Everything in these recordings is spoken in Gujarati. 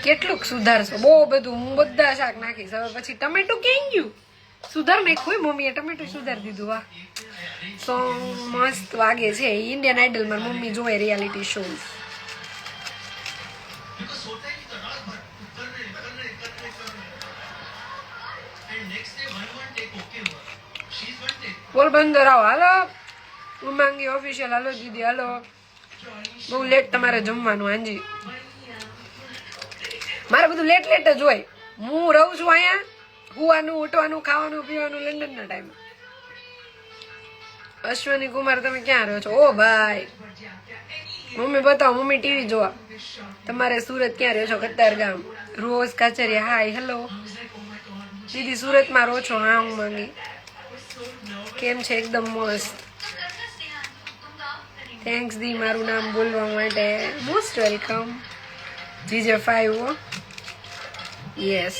કેટલુંક સુધારશો? બહુ બધું. હું બધા શાક નાખીશ હવે. પછી ટમેટું ક્યાં ગયું? સુધાર નાખ્યું મમ્મીએ, ટમેટું સુધાર દીધું. વાહ, સોંગ મસ્ત વાગે છે. ઇન્ડિયન આઇડલ માં મમ્મી જોવે રિયાલિટી શોઝ. પોરબંદર આવો. હાલો ઉમાંગી ઓફિશિયલ. હાલો દીદી, હાલો. બહુ લેટ તમારે જમવાનું. હાજી, મારે બધું લેટ લેટ જ હોય. હું રહું છું અહીંયા. હુવાનું, ઉઠવાનું, ખાવાનું, પીવાનું લંડન ના ટાઈમ. અશ્વની કુમાર, તમે ક્યાં રહો છો? ઓ ભાઈ, મમ્મી બતાવો. મમ્મી ટીવી જોવા. તમારે સુરત ક્યાં રહ્યો છો? કતારગામ. રોઝ કાચરિયા, હાય, હેલો દીદી. સુરતમાં રહો છો? હા, હું માંગી. કેમ છે? એકદમ મસ્ત. થેન્ક્સ દી મારું નામ બોલવા માટે. Most welcome. GJ5. યસ,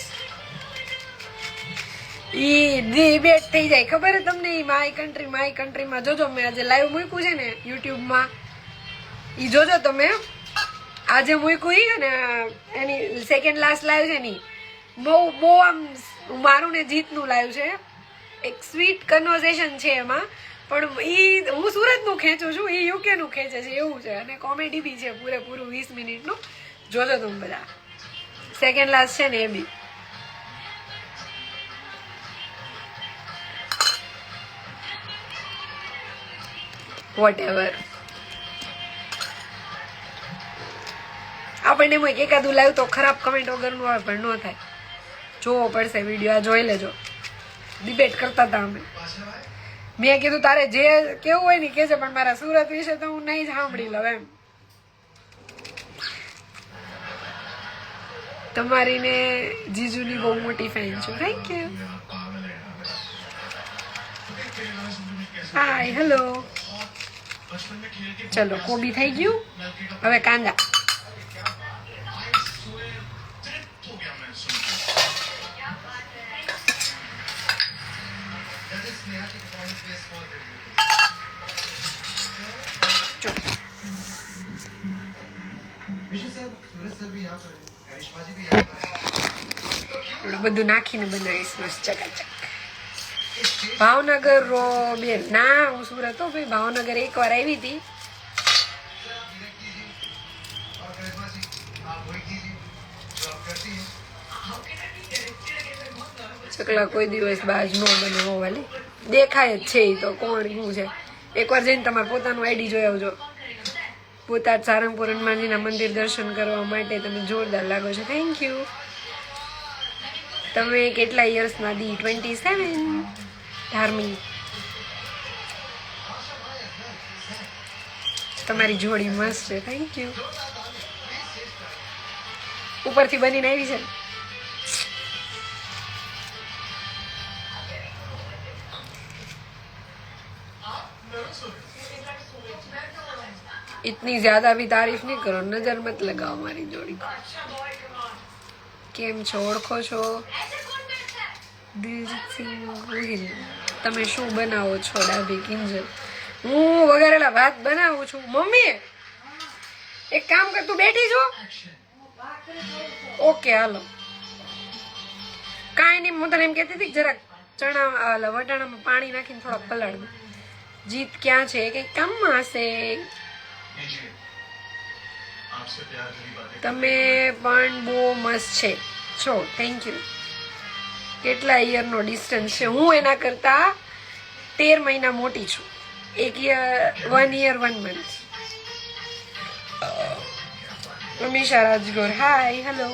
ઈ ડિબેટ થઈ જાય ખબર તમને? માય કન્ટ્રીમાં જોજો. મેં આજે લાઈવ મૂક્યું છે ને યુટ્યુબ માં, ઈ જોજો તમે. આજે મૂક્યું ઈ અને એની સેકન્ડ લાસ્ટ લાઈવ છે ની બહુ આમ મારું ને જીતનું લાઈવ છે. એક સ્વીટ કન્વર્સેશન છે એમાં, પણ ઈ હું સુરત નું ખેંચું છું, ઈ યુકે નું ખેંચે છે એવું છે. અને કોમેડી બી છે પૂરેપૂરું 20 મિનિટનું. જોજો તમે બધા. સેકન્ડ લાસ્ટ છે ને એ બી. વોટએવર. આપણને એકાદું લાવ્યું તો ખરાબ કમેન્ટ વગરનું આવે, પણ ન થાય. જોવો પડશે વિડીયો. આ જોઈ લેજો. ડિબેટ કરતા હતા અમે. મેં કીધું તારે જે કેવું હોય ને કે છે, પણ મારા સુરત વિશે તો હું નહીં સાંભળી લઉં એમ. તમારી ને જીજુની બહુ મોટી ફેન છું. Thank you. Hi, hello. ચલો, કોબી થઈ ગયું. હવે કાંદા. બધું નાખીને બનાવીશ મસ્ત ચકાચક. ભાવનગર રો બેન? ના, હું સુરત હો ભાઈ. ભાવનગર એકવાર આવી હતી. ચકલા કોઈ દિવસ બાજ નો બને વાલી. દેખાય જ છે ઈ તો. કોણ શું છે? એકવાર જઈને તમારે પોતાનું આઈડી જોઈ આવજો. બોટાદ સારંગપુર હનુમાનજીના મંદિર દર્શન કરવા માટે તમે જોરદાર લાગો છો. Thank you. તમે કેટલા યર્સમાં દી? 27. ધાર્મિક, તમારી જોડી મસ્ત છે. Thank you. ઉપરથી બનીને આવી છે. इतनी ज्यादा भी तारीफ नहीं करो. नजर मत लगाओ मारी जोड़ी. કેમ છો? ઓળખો છો? દિલજીત સિંહ ગોહિલ. તમે શું બનાવો છો? ડાભી કિંજલ. હું વઘારેલા ભાત બનાવું છું. મમ્મી એક કામ કર, તું બેઠી છો? ઓકે, હાલો. કાંઈ નહીં, હું તને એમ કહેતી હતી જરાક ચણા વટાણામાં પાણી નાખીને થોડોક પલાળ દો. જીત ક્યાં છે? કઈ કામમાં હશે. તમે પણ બહુ મસ્ત છે છો. Thank you. કેટલા યરનો ડિસ્ટન્સ છે? હું એના કરતા 13 મહિના મોટી છું. 1 year 1 month. અમીષા રાજગોર, હાય, હેલો.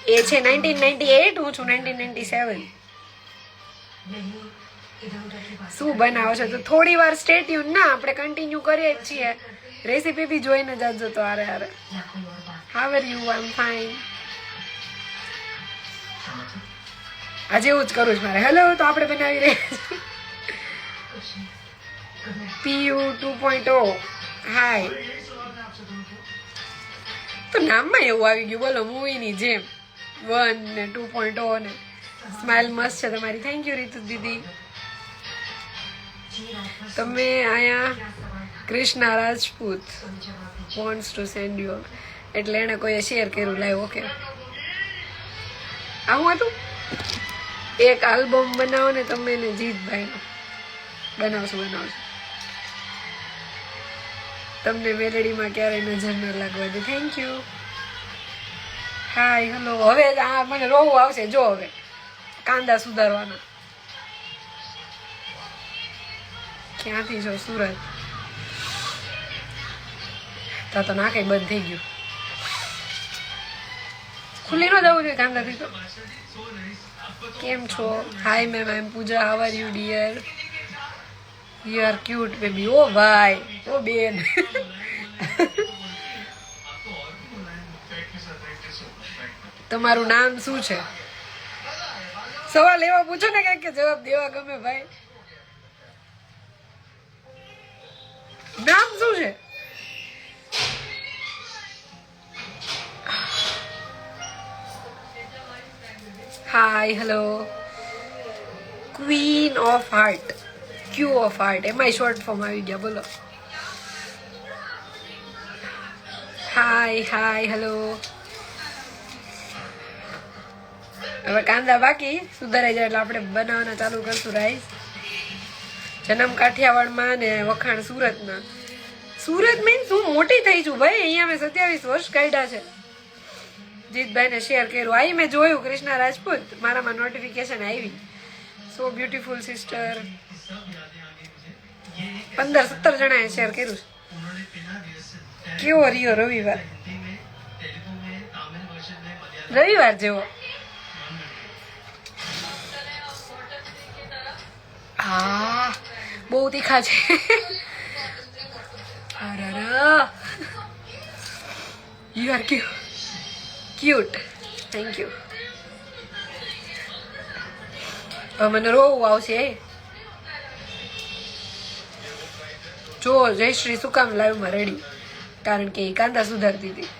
એ છે 1998, હું છું 1997. શું બનાવો છો? તો થોડી વાર સ્ટે ટ્યુન ના, આપણે કન્ટિન્યુ કરીએ જ છીએ. રેસીપી બી જોઈને જાજો તો. હારે હાવ are you? I am fine. આજે એવું જ કરું છું મારે. હેલો, તો આપણે બનાવી રહ્યા PU 2.0. હાય. તો નામમાં એવું આવી ગયું, બોલો, મૂવીની જેમ 1 ને 2.0 ને. સ્માઇલ મસ્ત છે તમારી. થેન્ક યુ રીતુ દીદી. તમે અહીંયા Krishna Rajput wants to send you, એટલે એને કોઈએ શેર કર્યું. Live okay. આવું હતું. એક આલ્બમ બનાવો ને તમે ને જીતભાઈનો. બનાવશું. તમને મેલેડીમાં ક્યારેય નજર ન લાગવા દે. Thank you. Hi hello. હવે આ મને રોવું આવશે. જો હવે કાંદા સુધારવાના. ક્યાંથી છો? સુરત. તો નાકે બંધ થઈ ગયું. ખુલ્લી ન જવું જોઈએ કાંદાથી તો. કેમ છો? Hi ma'am, I am Pooja. How are you dear? You are cute baby. ઓ ભાઈ, ઓ બેન. તમારું નામ શું છે? સવાલ એવા પૂછો ને કે જવાબ દેવા ગમે ભાઈ. નામ શું છે? Hi hello. Queen of heart, Q of heart, એમાં શોર્ટ ફોર્મ આવી ગયા. બોલો. Hi hello. હવે કાંદા બાકી સુધારાઈ જાય એટલે આપણે બનાવવાના ચાલુ કરશું. રાઈસ. જન્મ કાઠિયાવાડમાં ને વખાણ સુરતમાં. સુરત મીન્સ હું મોટી થઈ છું ભાઈ. અહીંયા મેં 27 વર્ષ કાઢ્યા છે. જીતભાઈને શેર કર્યું. આઈ મેં જોયું. કૃષ્ણા રાજપૂત મારામાં નોટિફિકેશન આવી. So beautiful sister. 15-17 જણાએ શેર કર્યું. કેવો રહ્યો રવિવાર? રવિવાર જેવો. હા, બહુ તીખા છે. You are cute. Thank you. મને રોવું આવશે. જો જયશ્રી શું કામ લાઈવમાં રેડી? કારણ કે એ કાંદા સુધારતી હતી.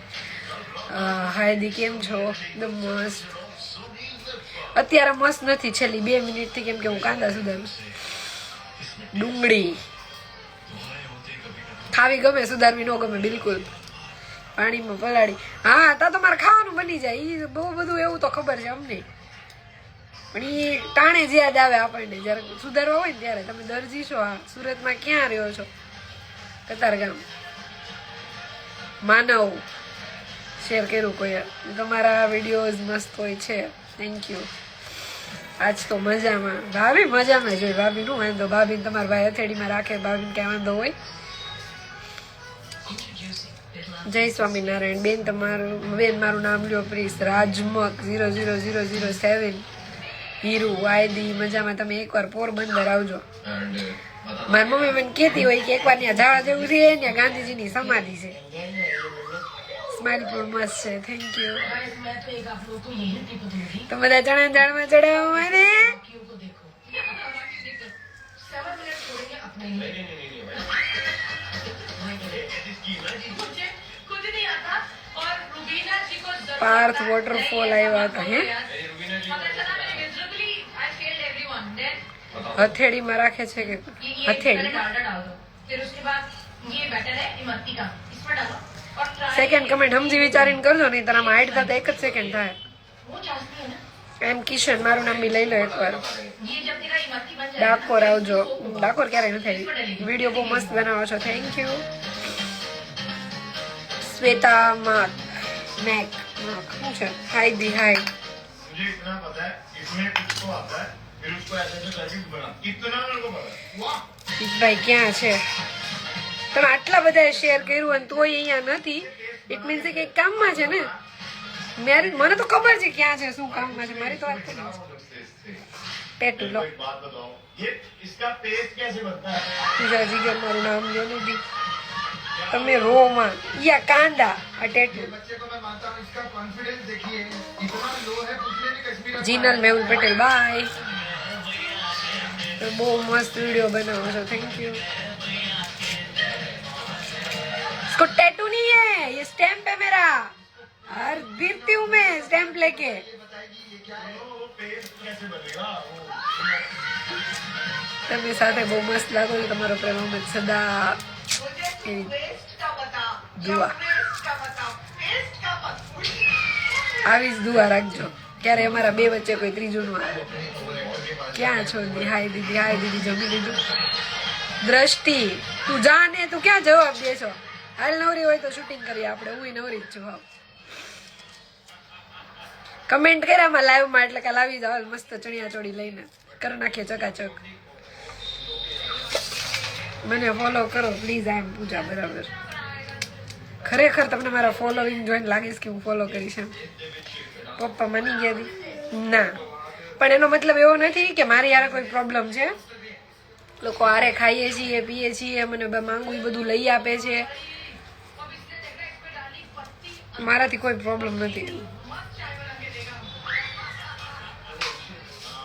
હાયદી કેમ છો? એકદમ મસ્ત. અત્યારે મસ્ત નથી, છેલ્લી 2 મિનિટથી, કેમ કે હું કાંદા સુધારું. ડુંગળી ખાવી ગમે, સુધારવી ન ગમે બિલકુલ. પાણીમાં પલાળી. હા, તા તમારે ખાવાનું બની જાય. એ બહુ બધું એવું તો ખબર છે અમને, પણ એ ટાણે જ યાદ આવે આપણને જયારે સુધારવા હોય ને ત્યારે. તમે દરજી છો? હા. સુરતમાં ક્યાં રહ્યો છો? કતારગામ. માનવ શેર કર્યું કોઈ. તમારા વિડીયોઝ મસ્ત હોય છે. Thank you. આજ તો મજામાં. ભાભી મજામાં જ હોય. ભાભી નું વાંધો. ભાભીને તમારા ભાઈ હથેળીમાં રાખે, ભાભીને ક્યાં વાંધો હોય? જય સ્વામિનારાયણ. બેન મારું નામ લ્યો પ્લીઝ. રાજમક 00007. હીરુ વાયદી મજામાં. તમે એકવાર પોરબંદર આવજો. મારી મમ્મી મને કહેતી હોય કે એકવાર ત્યાં જવા જેવું છે. ત્યાં ગાંધીજીની સમાધિ છે. સ્માઇલ પણ મસ્ત છે. Thank you. તો બધા ચણા દાળમાં ચડાવો મને. પાર્થ વોટરફોલ આવ્યા હતા. હે, હથેળીમાં રાખે છે કે હથેળી? સેકન્ડ કમેન્ટ સમજી વિચારીને કરજો, નહીં તો આમાં હાઈટ થતા 1 જ સેકન્ડ થાય. એમ કિશન મારું નામ બી લઈ લો એકવાર. ડાકોર આવજો. ડાકોર ક્યારેય નથી આવી. વિડીયો બહુ મસ્ત બનાવો છો. Thank you. શ્વેતા મેક શું છે? હાય દી હાય. ભાઈ ક્યાં છે? તમે આટલા બધા શેર કર્યું અને તોય અહીંયા નથી. ઇટ મીન્સ કે કામમાં છે ને. મને તો ખબર છે ક્યાં છે, શું કામમાં છે. મારી તો વાત કરી પેટુ લો. પૂજા જીગર મારું નામ લો નથી. તમે રો માં યા કાંદા આ ટેટુ. જીનલ મેહુલ પટેલ બાય. બહુ મસ્ત વિડીયો बनाओ છો. Thank you. इसको टैटू नहीं है, ये स्टैम्प है मेरा. हर फिरती हूँ मैं स्टैम्प लेके. તમે સાથે બહુ મસ્ત લાગો છો. તમારો પ્રેમ અમત સદા. એવી દુઆ, આવી જ દુઆ રાખજો. ક્યારે અમારા બે વચ્ચે કોઈ ત્રીજું નું આવે. ક્યાં છો દી? હાય દીદી, હાય દીદી. જમી લીધું? દ્રષ્ટિ તું જા ને, તું ક્યાં જવાબ દેશો? હાલ નવરી હોય તો શૂટિંગ કરીએ આપણે. હું નવરી જ છું. હાવ કમેન્ટ કર્યામાં લાઈવમાં, એટલે કાલ આવી જાવ મસ્ત ચણિયા ચોળી લઈને કર નાખીએ ચકાચક. મને ફોલો કરો પ્લીઝ. આઈ એમ પૂજા. બરાબર, ખરેખર તમને મારા ફોલોઈંગ જોઈને લાગીશ કે હું ફોલો કરીશ એમ. પપ્પા માની ગયા હતી ના, પણ એનો મતલબ એવો નથી કે મારી યાર કોઈ પ્રોબ્લેમ છે. લોકો આરે ખાઈએ છીએ, પીએ છીએ, મને માંગવું એ બધું લઈ આપે છે. મારાથી કોઈ પ્રોબ્લેમ નથી.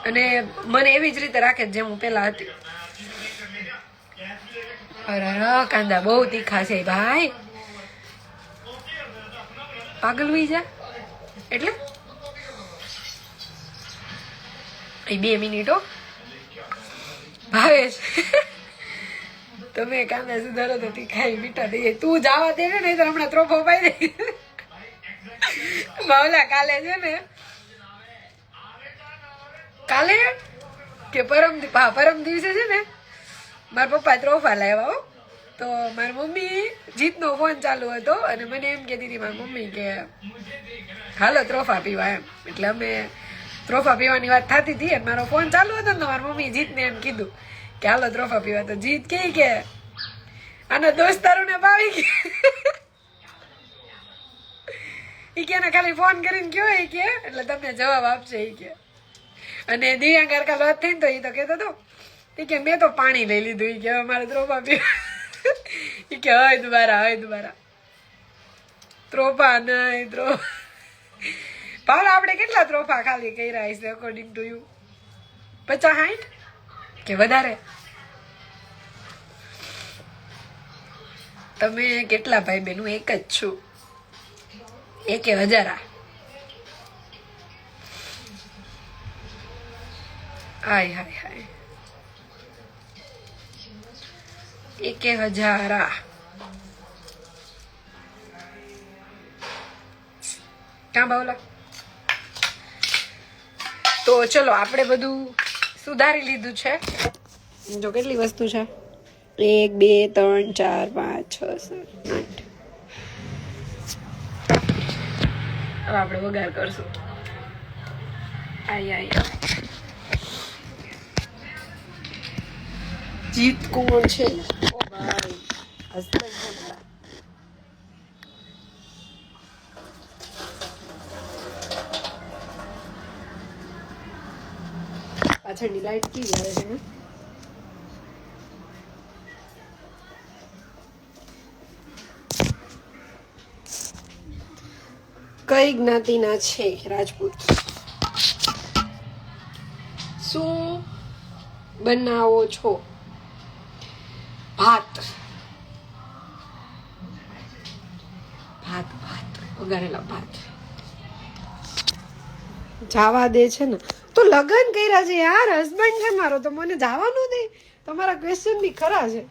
અને મને એવી જ રીતે રાખે જેમ હું પેલા હતી. અરે કાંદા બહુ તીખા છે ભાઈ. પાગલ હોઈ જા. એટલે 2 મિનિટો ભાવેશ. તમે કાંદા સુધારો તો તીખા મીઠા દઈએ. તું જવા દે ને, નહીં તો હમણાં ત્રોફો પાઈ દે. બાવલા કાલે છે ને, કાલે કે પરમ દિવસે છે ને મારા પપ્પા ત્રોફા લાવ્યા હો. તો મારી મમ્મી જીતનો ફોન ચાલુ હતો અને મને એમ કહેતી હતી મારી મમ્મી કે હાલો ત્રોફા પીવા એમ. એટલે અમે ત્રોફા પીવાની વાત થતી હતી અને મારો ફોન ચાલુ હતો ને, તો મારી મમ્મી જીતને એમ કીધું કે હાલો ત્રોફા પીવા. તો જીત કે આના દોસ્તારોને ભાવી કે ઈ કે ખાલી ફોન કરીને કયો એ કે એટલે તમને જવાબ આપશે એ કે. અને દિવ્યાંગ કારકા લોટ થઈને તો એ તો કહેતો હતો કે મેં તો પાણી લઈ લીધું. એ કે મારે ત્રોફા પીવા. એ કે હોય દુબારા ત્રોફા નહીં ભાવના. આપણે કેટલા ત્રોફા ખાલી કર્યા છે અકોર્ડિંગ ટુ યુ? 50-60 કે વધારે? તમે કેટલા ભાઈ બહેન? હું એક જ છું. 1000. હાય હાય હાય 1000. ક્યાં બાવલા? તો ચલો આપણે બધું સુધારી લીધું છે. જો કેટલી વસ્તુ છે? 1 2 3 4 5 6 7 8. હવે આપણે વઘાર કરશું. આય જીત કોણ છે? ઓ ભાઈ હસબન્ડ. પાછળની લાઈટ કી આવે છે ને? કઈ જ્ઞાતિના છે? રાજપૂત. શું બનાવો છો? ભાત વઘારેલા ભાત. જાવા દે છે ને તો લગ્ન કર્યા છે યાર, હસબન્ડ છે મારો, તો મને જવાનું દે. તમારા ક્વેશ્ચન બી ખરા છે.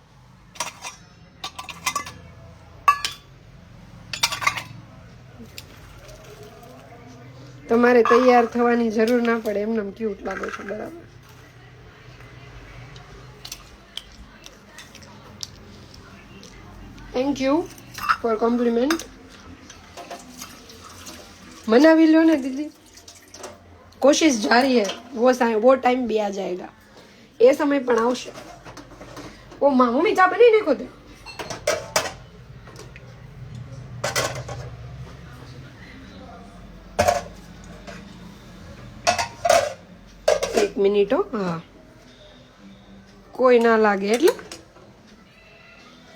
તમારે તૈયાર થવાની જરૂર ના પડે, એમને ક્યુટ લાગો છો. બરાબર. Thank you for compliment. मनावी लो ना दीदी, कोशिश जारी है. वो टाइम भी आ जाएगा. ये समय पण आवशे. ओ मां मम्मी चा बनी नाखो ते. एक मिनिट हो. हाँ कोई ना लागे એટલે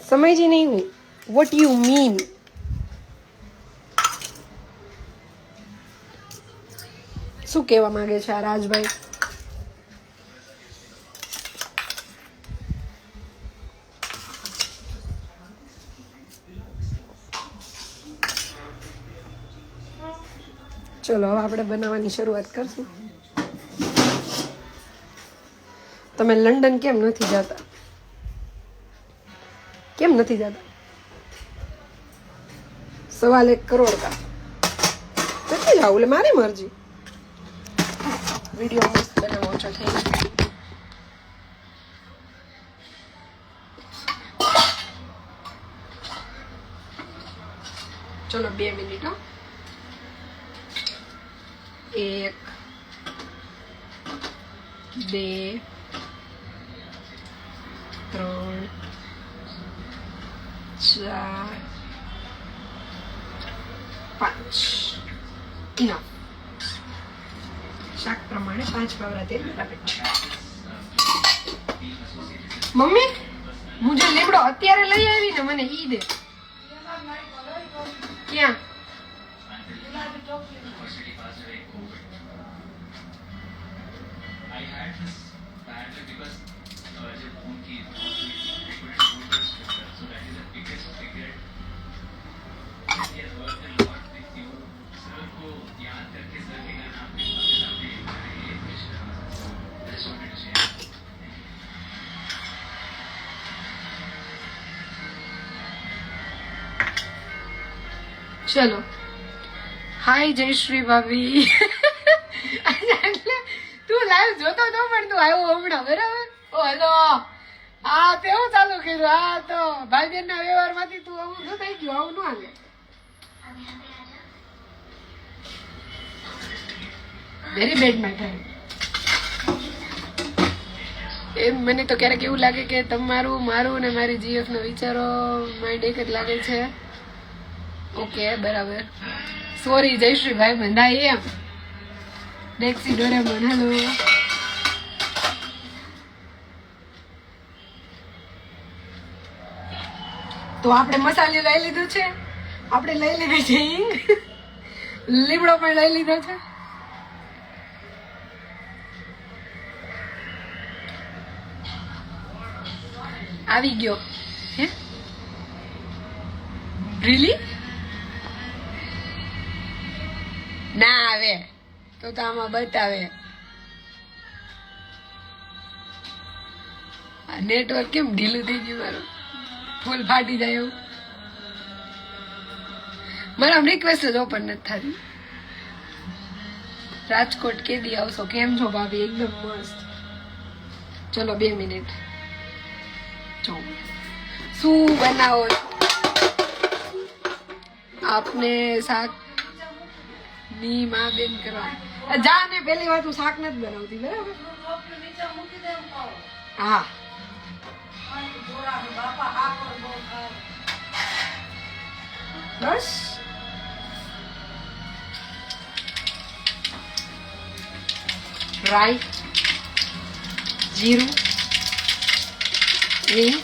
समझी नहीं हूँ. What you mean? શું કહેવા માંગે છે આ રાજભાઈ? ચલો હવે આપણે બનાવવાની શરૂઆત કરશું. તમે લંડન કેમ નથી જતા? કેમ નથી જતા? 1.25 કરોડ કા નથી જાવ એટલે મારી મરજી. વિડીયો મસ્ત બનાવો ઓછો થઈ ગયો. ચલો 2 મિનિટ. 1 2 3 4 5 ઇનફ. શાક પ્રમાણે 5 પાવડા તેલ બરાબર. મમ્મી હું જે લીમડો અત્યારે લઈ આવી ને મને ઈ દે. ક્યાં? ચલો હાય જયશ્રી ભાભી. એટલે તું લાઈવ જોતો તો પણ તું આવ્યો હમણાં બરાબર. ઓ હેલો આ કેવું ચાલુ કર્યું? આ તો ભાઈ બહેન ના વ્યવહાર માંથી તું આવું શું થઈ ગયું? આવું ન હાલે. Very bad my friend. એમ મને તો ક્યારેક એવું લાગે કે તમારું મારું ને મારી જીએફ નો વિચારો માઇન્ડ એક જ લાગે છે. ઓકે બરાબર. સોરી જયશ્રી ભાઈ બંધાઈ એમ ડેક્સી ડોરેમોન. હેલો તો આપણે મસાલે લઈ લીધું છે. આપણે લઈ લીધું છે હિંગ. લીમડો પણ લઈ લીધો છે. આવી ગયો હે રીલી ના આવે તો આમાં બતાવે. નેટવર્ક કેમ ઢીલું થઈ ગયું મારું? ફૂલ ફાટી જાય એવું. મારા રિક્વેસ્ટ જ ઓપન નથી થતી. રાજકોટ કેદી આવશો? કેમ છો ભાભી? એકદમ મસ્ત. ચલો 2 મિનિટ. જો શું બનાવો આપને? શાક ની માં બેન કરવા જા ને. પેલી વાત હું શાક નથી બનાવતી બરાબર. હા બસ રાઈ જીરું હિંગ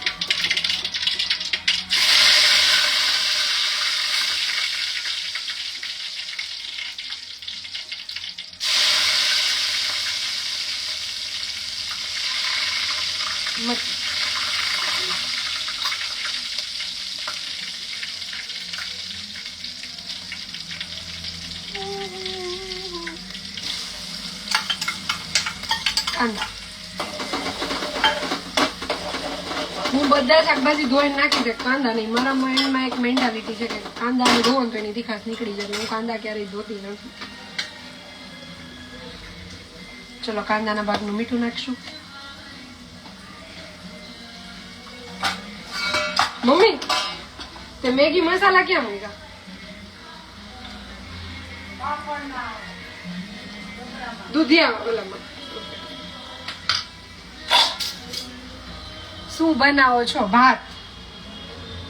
કાંદા. હું બધા શાકભાજી ધોઈને નાખી દે, કાંદા નહીં. મારા માઇન્ડમાં એક મેન્ટાલિટી છે કે કાંદા ધોવો તો એની તીખાશ નીકળી જાય. હું કાંદા ક્યારેય ધોતી નથી. ચલો કાંદાના ભાગનું મીઠું નાખશું. મમ્મી તે મેગી મસાલા ક્યાં મૂક્યા? દૂધિયા ઓલામાં. શું બનાવો છો? ભાત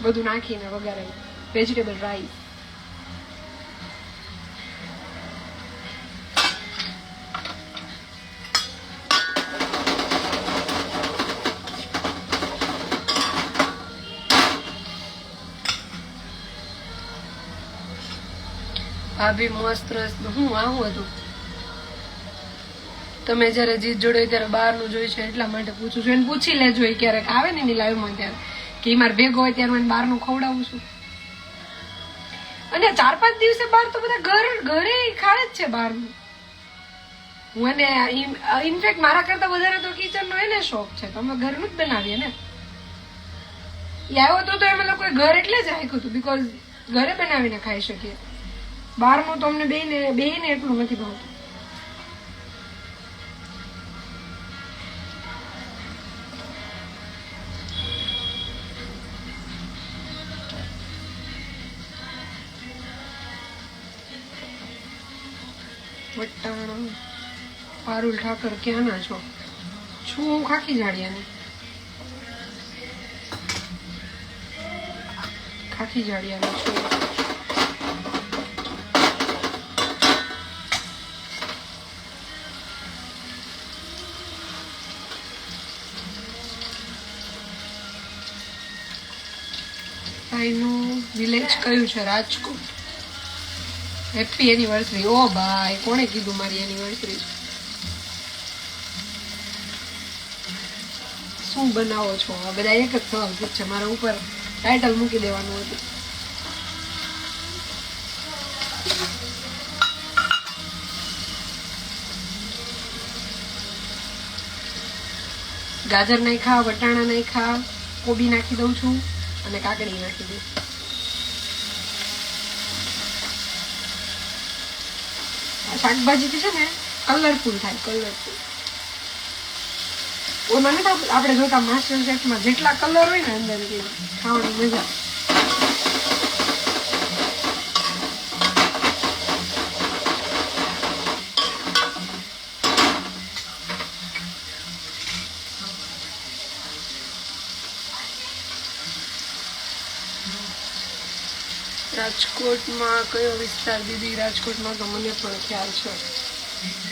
બધું નાખીને વગેરે વેજીટેબલ રાઈસ. ભાભી મસ્ત રસ. હું આવું હતું તમે જયારે જીત જોડે ત્યારે બહારનું જોઈ છે એટલા માટે પૂછું છું. એને પૂછી લેજો ક્યારેક આવે ને એની લાઈવમાં ત્યારે કે મારે ભેગો હોય ત્યારે મને બહારનું ખવડાવું છું. અને 4-5 દિવસે બહાર તો બધા ઘરે ખાય જ છે બહારનું. હું એને ઇનફેક્ટ મારા કરતા વધારે તો કિચન નો એને શોખ છે તો અમે ઘરનું જ બનાવીએ ને. એ આવ્યો તો અમે લોકોએ ઘર એટલે જ રાખ્યું હતું બીકોઝ ઘરે બનાવીને ખાઈ શકીએ. બહારનું તો અમને બેયને એટલું નથી ભાવતું. વટાણા પારુલ ઠાકર ક્યાંના છો? છું હું ખાખી જાડિયાની. ખાખી જાડિયાની છું. ભાઈનું વિલેજ કયું છે? રાજકોટ. Happy anniversary. ઓ ભાઈ, કોણે કીધું મારી એનિવર્સરી? શું બનાવો છો? આ બધા એક જ સવાલ પૂછે. મારા ઉપર ટાઇટલ મૂકી દેવાનું હતું. ગાજર નાખ્યા, વટાણા નાખ્યા, કોબી નાખી દઉં છું અને કાકડી નાખી દઉં. શાકભાજી છે ને કલરફુલ થાય, કલરફુલ. ઓમાં નથી આપણે જોતા માસ્ટર શેફમાં જેટલા કલર હોય ને અંદર ખાવાની મજા. રાજકોટમાં કયો વિસ્તાર દીદી? રાજકોટમાં તો મને પણ ખ્યાલ છે.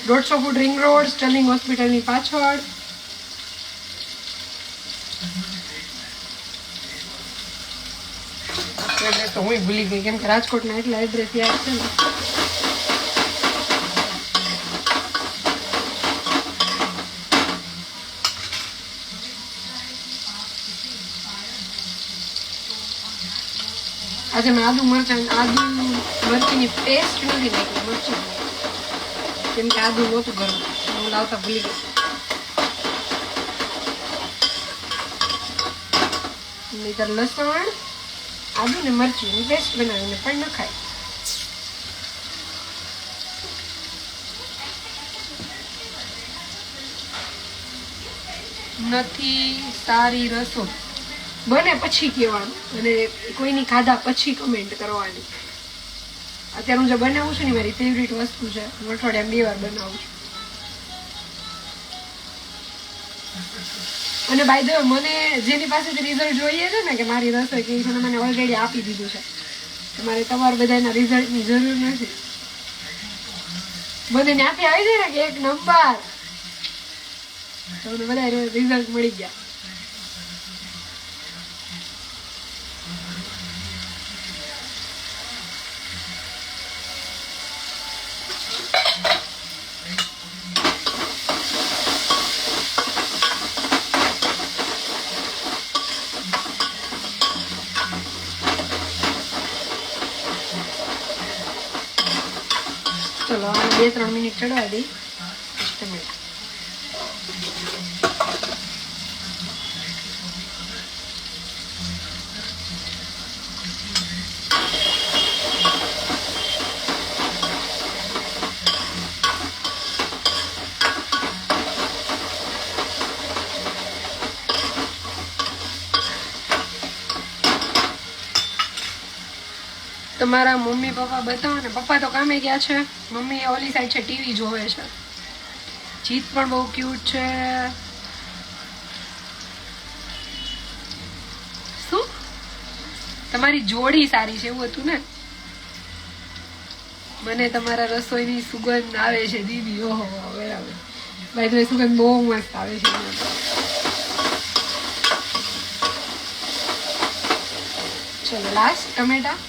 150 ફૂટ રિંગ રોડ, સ્ટર્લિંગ હોસ્પિટલની પાછળ. એડ્રેસ તો હું ભૂલી ગઈ, કેમ કે રાજકોટના એટલા એડ્રેસ યાદ છે ને. આજે મેં આદુ મરચીની પેસ્ટ નથી નાખી, મરચી કેમ કે આદુ નહોતું ગરમ, હું લાવતા ભૂલી ગઈ. નહીતર લસણ, આદુ ને મરચીની પેસ્ટ બનાવીને પણ નખાય. નથી સારી રસોઈ બને પછી કહેવાનું અને કોઈની ખાધા પછી કમેન્ટ કરવાની. અત્યારે હું જે બનાવું છું ને મારી ફેવરિટ વસ્તુ છે, હું અઠવાડિયામાં 2 વાર બનાવું છું. અને બાય ધ વે મને જેની પાસેથી રિઝલ્ટ જોઈએ છે ને કે મારી રસોઈ કેવી છે, મને ઓલરેડી આપી દીધું છે. તમારે તમારા બધાના રિઝલ્ટની જરૂર નથી. મને ત્યાંથી આવી જાય ને કે 1 નંબર, તમને બધા રિઝલ્ટ મળી ગયા. ચલો આને 2-3 મિનિટ ચડવા દઈ. ટમેટા તમારા મમ્મી પપ્પા બતાવો ને. પપ્પા તો કામે ગયા છે, મમ્મી ઓલી સાઈડ છે ટીવી જોવે છે. જીત પણ બહુ ક્યુટ છે. શું તમારી જોડી સારી છે એવું હતું ને? મને તમારા રસોઈની સુગંધ આવે છે દીદી. ઓહો બરાબર. ભાઈ તો સુગંધ બહુ મસ્ત આવે છે. ચલો લાસ્ટ ટમેટા.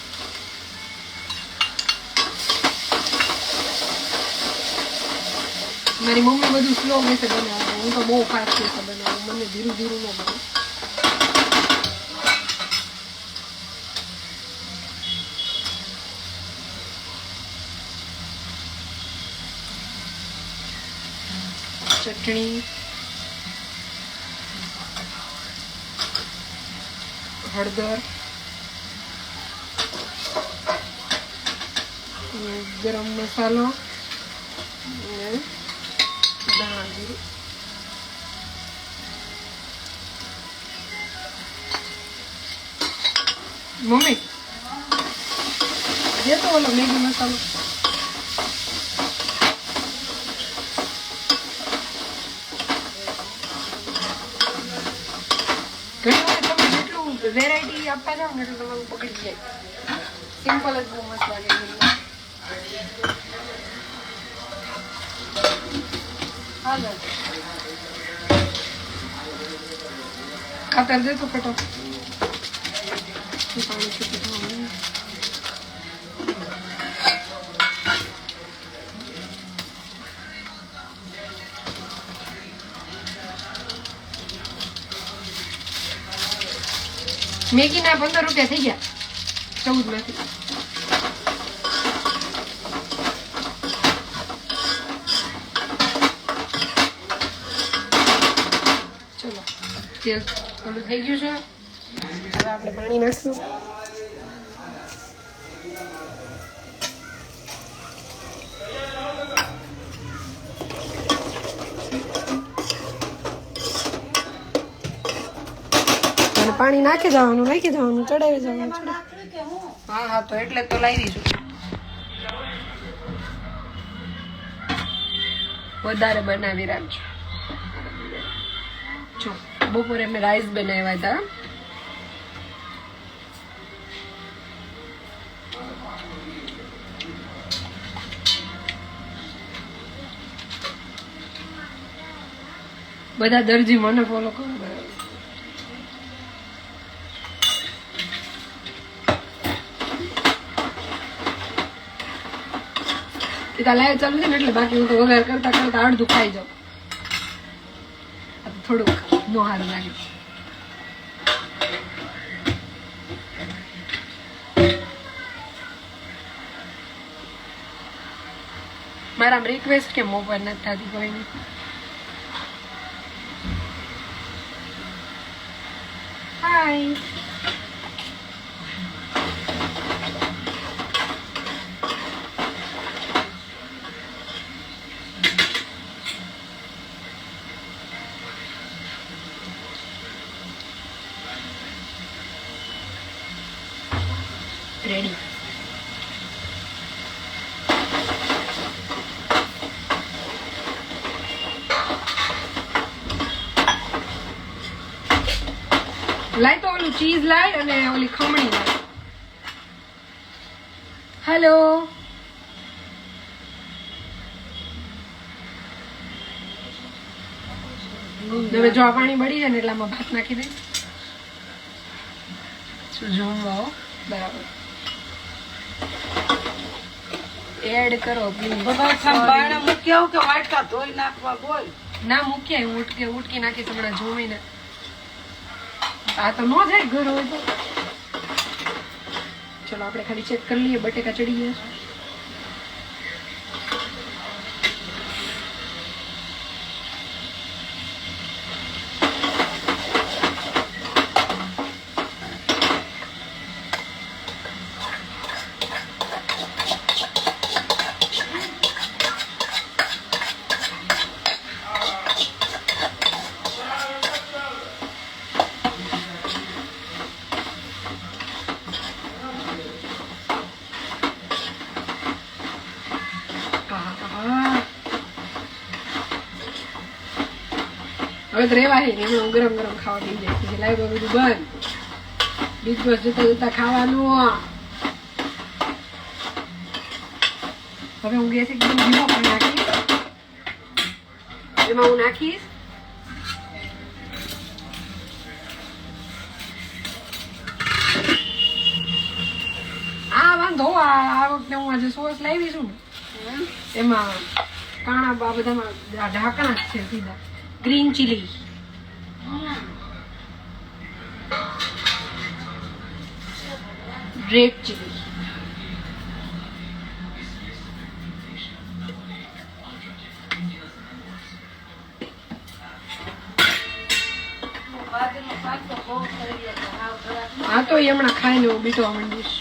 મારી મમ્મી બધું સ્લો ગેસે બનાવે, હું તો બહુ ફાસ્ટ ગેસે બનાવું. મને ધીરું ધીરું ન બને. ચટણી, હળદર, ગરમ મસાલો અને ધાણા જીરું. મમ્મી જે તો ઓલો મેગી મસાલો ઘણી વખત તમે જેટલું વેરાયટી આપવા જાવ ને એટલું તમારું પકડી જાય. સિમ્પલ જ બહુ મસ્ત લાગે. ખાતર દે તો ફટો પાણી છૂટું થવાનું. મેગીના 15 રૂપિયા થઈ ગયા, 14 નથી. ચલો તેલ થોડું થઈ ગયું છે. હવે આપણે પાણી નાખશું. પાણી નાખી જવાનું ચડાવી જવાનું. હા તો એટલે તો લાવી છું. વધારે બનાવી રાખજો. જો બપોરે અમે રાઈસ બનાવ્યા હતા. બધા દરજી મને ફોલો કરો. લાઈવ ચાલુ છે ને એટલે બાકી હું તો વઘાર કરતા કરતા અડધું ખાઈ જાઉં. થોડુંક નો સારું લાગે. મારા રિક્વેસ્ટ કેમ ઓપન નથી થતી કોઈની? હાય રેડી. લાય તો ઓલું ચીઝ લાય અને ઓલી ખમણી લાય. હેલો હવે જો પાણી બળી જાય ને એટલે આમાં ભાત નાખી દે. શું જમવા બરાબર એડ કરો પ્લીઝ. બાયણા મૂક્યા કે વાટકા ધોઈ નાખવા બોલ. ના મૂક્યા ઉટકી નાખી હમણાં જોઈને. આ તો નો જાય ઘર હોય તો. ચલો આપણે ખાલી ચેક કરી લઈએ. બટેકા ચડી ગયા છે. હવે તો રેવા એમાં ગરમ ગરમ ખાવા થઈ જાય. લાઈવ બધું બંધ. બિગ બોસ જતા જતા ખાવાનું. હવે હું ગેસ એકદમ ધીમો કરી નાખીશ. એમાં હું નાખીશ વાંધો. આ વખતે હું આજે સોસ લાવી છું ને એમાં કાણા બધામાં ઢાંકણા જ છે સીધા. ગ્રીન ચીલી રેડ ચીલી હા તો એ હમણાં ખાઈને હું બીટવા માંડીશ.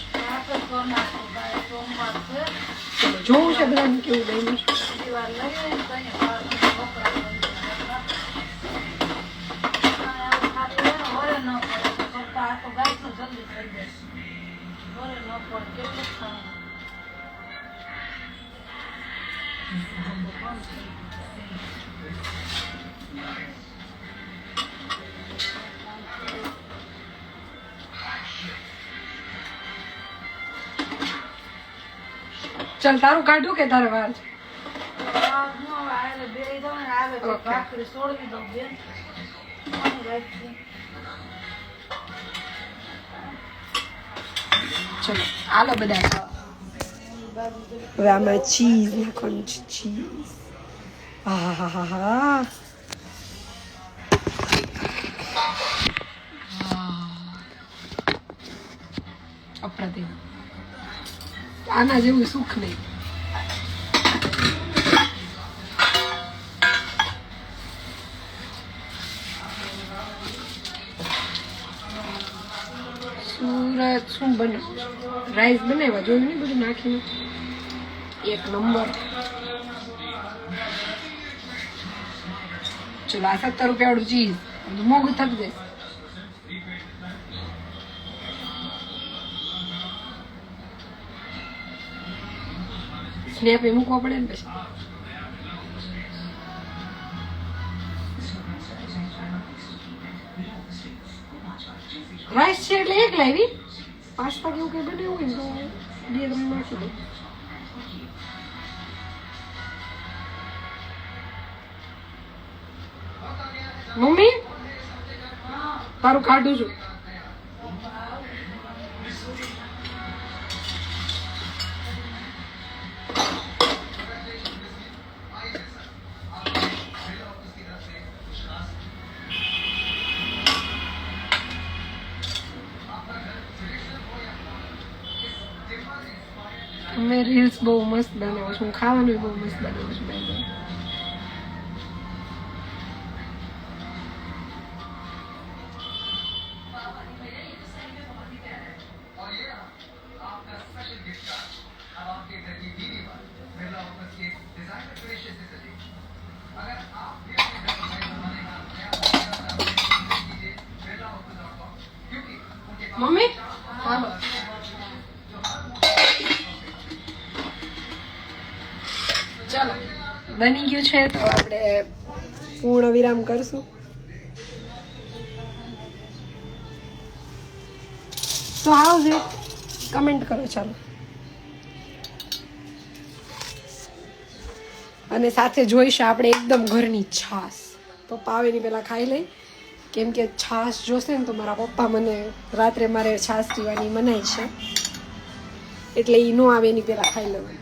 જોવું છે બધાને કેવું બન્યું છે. બીજી વાર લઈએ ને તો અહીંયા કપડાં ખાલી હોય ને, વરે ન પડે તો કરતા આ તો ગાય તો જલ્દી થઈ જશે. વરે ન પડે કેટલું ખાવાનું. ચાલ તારું કાઢું કે તારે વાર છે? આ ન આવે બેરી દઉં ને આવે તો Okay. ભાખરી છોડવી દઉં બેન. પાણી રાખી. ચલો હાલો બધા ખાવા. હવે આમાં ચીઝ નાખવાનું છે. ચીઝ હા અપ્રતિમ. આના જેવું સુખ નહીં. સુરત શું બને રાઈસ બનાવ્યા જોયું ને બધું નાખીને એક નંબર. ચલો આ 70 રૂપિયા ચીઝ મોંઘું થતું જાય. સ્નેપ એ મૂકવા પડે ને પછી. રાઈસ છે એટલે એક લાવી. પાસ્તા કેવું કઈ બનાવ્યું હોય ને તો 2-3 નાખી દો. મમ્મી તારું કાઢું છું. અમે રીલ્સ બહુ મસ્ત બનાવો છું, ખાવાનું બહુ મસ્ત બનાવું છું. મમ્મી હાલો ચાલો બની ગયું છે તો આપણે પૂર્ણ વિરામ કરશું. તો હાઉ ઇટ કમેન્ટ કરો ચાલો. અને સાથે જોઈશું આપણે એકદમ ઘરની છાશ. પપ્પા આવે ની પહેલા ખાઈ લઈ, કેમ કે છાશ જોશે ને તો મારા પપ્પા મને રાત્રે મારે છાશ પીવાની મનાઈ છે, એટલે એ નો આવે એની પહેલા ખાઈ લેવું,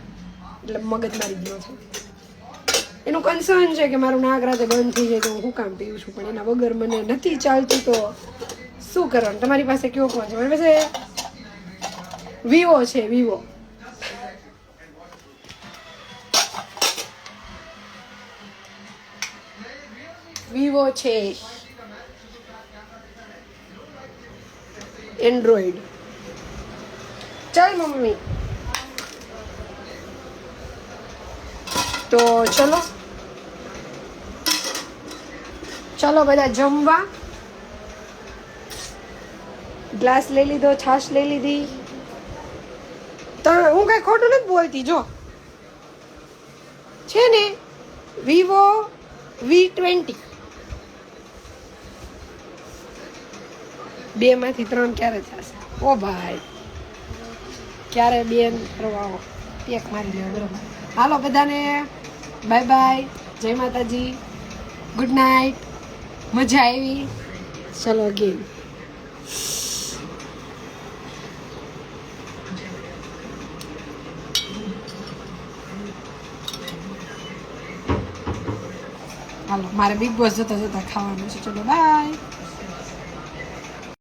એટલે મગજ મારી ગયો છે. એનું કન્સર્ન છે કે મારું નાક રાતે બંધ થઈ જાય તો હું કામ પીવું છું, પણ એના વગર મને નથી ચાલતું તો શું કરવાનું. તમારી પાસે કેવો ફોન છે? મારી પાસે વિવો છે. વિવો છે એન્ડ્રોઈડ. ચાલ મમ્મી તો ચલો બધા જમવા. ગ્લાસ લઈ લીધો, છાશ લઈ લીધી. તો હું કઈ ખોટું નથી બોલતી. જો છે ને વિવો V20, 2 માંથી 3 ક્યારે થશે? ઓ ભાઈ ક્યારે બેન કરવાઓ પેક મારી લ્યો બરોબર. હાલો બધાને બાય બાય, જય માતાજી, ગુડ નાઇટ. મજા આવી. ચલો અગેન. હાલો મારે બિગ બોસ જતા જતા ખાવાનું છે. ચલો બાય.